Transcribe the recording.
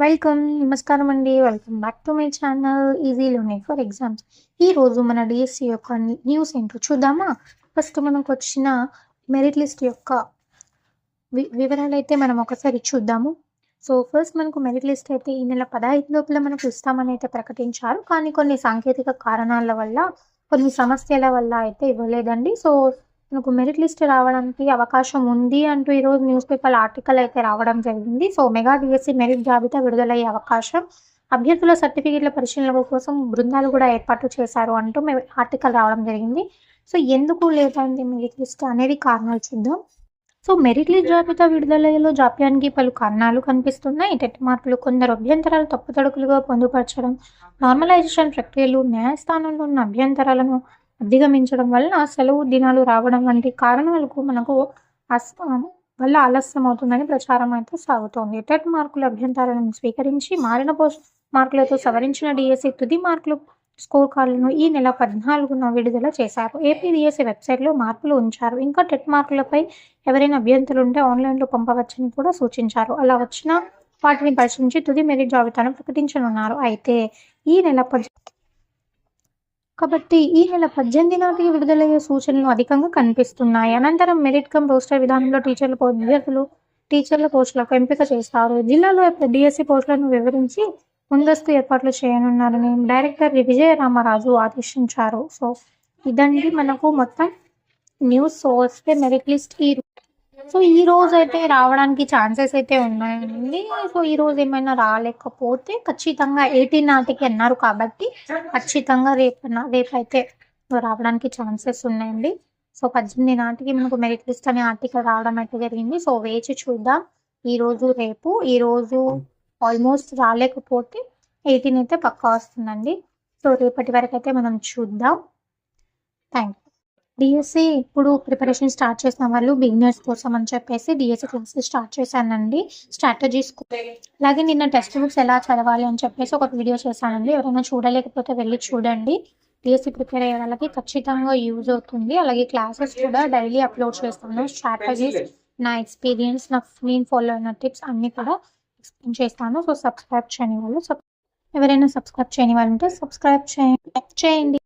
Welcome. నమస్కారం అండి. Welcome back to my channel easy learning for exams. ఈరోజు మన డిఎస్సి యొక్క న్యూస్ ఏంటో చూద్దామా? ఫస్ట్ మనకు వచ్చిన మెరిట్ లిస్ట్ యొక్క వివరాలు అయితే మనం ఒకసారి చూద్దాము. సో ఫస్ట్ మనకు మెరిట్ లిస్ట్ అయితే ఈ నెల 15 లోపల మనకు ఇస్తామని అయితే ప్రకటించారు. కానీ కొన్ని సాంకేతిక కారణాల వల్ల, కొన్ని సమస్యల వల్ల అయితే ఇవ్వలేదండి. సో మనకు మెరిట్ లిస్ట్ రావడానికి అవకాశం ఉంది అంటూ ఈరోజు న్యూస్ పేపర్ ఆర్టికల్ అయితే రావడం జరిగింది. సో మెగా డిఎస్సి మెరిట్ జాబితా విడుదలయ్యే అవకాశం, అభ్యర్థుల సర్టిఫికేట్ల పరిశీలన కోసం బృందాలు కూడా ఏర్పాటు చేశారు అంటూ ఆర్టికల్ రావడం జరిగింది. సో ఎందుకు లేదండి మెరిట్ లిస్ట్ అనేది కారణాలు చూద్దాం. సో మెరిట్ లిస్ట్ జాబితా విడుదలలో జాప్యానికి పలు కారణాలు కనిపిస్తున్నాయి. టెట్ మార్కులు, కొందరు అభ్యంతరాలు తప్పుతడుకులుగా పొందుపరచడం, నార్మలైజేషన్ ప్రక్రియలు, న్యాయస్థానంలో ఉన్న అభ్యంతరాలను అధిగమించడం వలన సెలవు దినాలు రావడం వంటి కారణాలకు మనకు వల్ల ఆలస్యం అవుతుందని ప్రచారం అయితే సాగుతోంది. టెట్ మార్కుల అభ్యంతరాలను స్వీకరించి మారిన పోస్ట్ మార్కులతో సవరించిన డిఎస్సి తుది మార్కులు స్కోర్ కార్డులను ఈ నెల 14న విడుదల చేశారు. ఏపీ డిఎస్సి వెబ్సైట్లో మార్కులు ఉంచారు. ఇంకా టెట్ మార్కులపై ఎవరైనా అభ్యంతరాలు ఉంటే ఆన్లైన్లో పంపవచ్చని కూడా సూచించారు. అలా వచ్చిన వాటిని పరిశీలించి తుది మెరిట్ జాబితాను ప్రకటించనున్నారు. అయితే ఈ నెల ఈ నెల 18 నాటికి విడుదలయ్యే సూచనలు అధికంగా కనిపిస్తున్నాయి. అనంతరం మెరిట్ కమ్ రోస్టర్ విధానంలో టీచర్ల పోస్టులకు ఎంపిక చేస్తారు. జిల్లాలో డిఎస్సి పోస్టులను వివరించి ముందస్తు ఏర్పాట్లు చేయనున్నారని డైరెక్టర్ విజయ రామరాజు ఆదేశించారు. సో ఇదండి మనకు మొత్తం న్యూస్. సో వస్తే మెరిట్ లిస్ట్ ఈ రోజు అయితే రావడానికి ఛాన్సెస్ అయితే ఉన్నాయండి. సో ఈ రోజు ఏమైనా రాలేకపోతే ఖచ్చితంగా 18 నాటికి అన్నారు కాబట్టి ఖచ్చితంగా రేపైతే రావడానికి ఛాన్సెస్ ఉన్నాయండి. సో 18 నాటికి మనకు మెరిట్ లిస్ట్ అనే ఆర్టికల్ రావడం అయితే జరిగింది. సో వేచి చూద్దాం. ఈ రోజు ఆల్మోస్ట్ రాలేకపోతే 18 అయితే పక్కా వస్తుందండి. సో రేపటి వరకు అయితే మనం చూద్దాం. Thank you. డిఎస్సి ఇప్పుడు ప్రిపరేషన్ స్టార్ట్ చేసిన వాళ్ళు బిగినర్స్ కోసం అని చెప్పేసి డిఎస్సి క్లాసెస్ స్టార్ట్ చేశానండి. స్ట్రాటజీస్, అలాగే నిన్న టెక్స్ట్ బుక్స్ ఎలా చదవాలి అని చెప్పేసి ఒక వీడియో చేశానండి. ఎవరైనా చూడలేకపోతే వెళ్ళి చూడండి. డిఎస్సి ప్రిపేర్ అయ్యే వాళ్ళకి ఖచ్చితంగా యూజ్ అవుతుంది. అలాగే క్లాసెస్ కూడా డైలీ అప్లోడ్ చేస్తాను. స్ట్రాటజీస్, నా ఎక్స్పీరియన్స్, నేను ఫాలో అయిన టిప్స్ అన్నీ కూడా ఎక్స్ప్లెయిన్ చేస్తాను. సో సబ్స్క్రైబ్ చేయని వాళ్ళు ఎవరైనా సబ్స్క్రైబ్ చేయని వాళ్ళు ఉంటే సబ్స్క్రైబ్ చేయండి.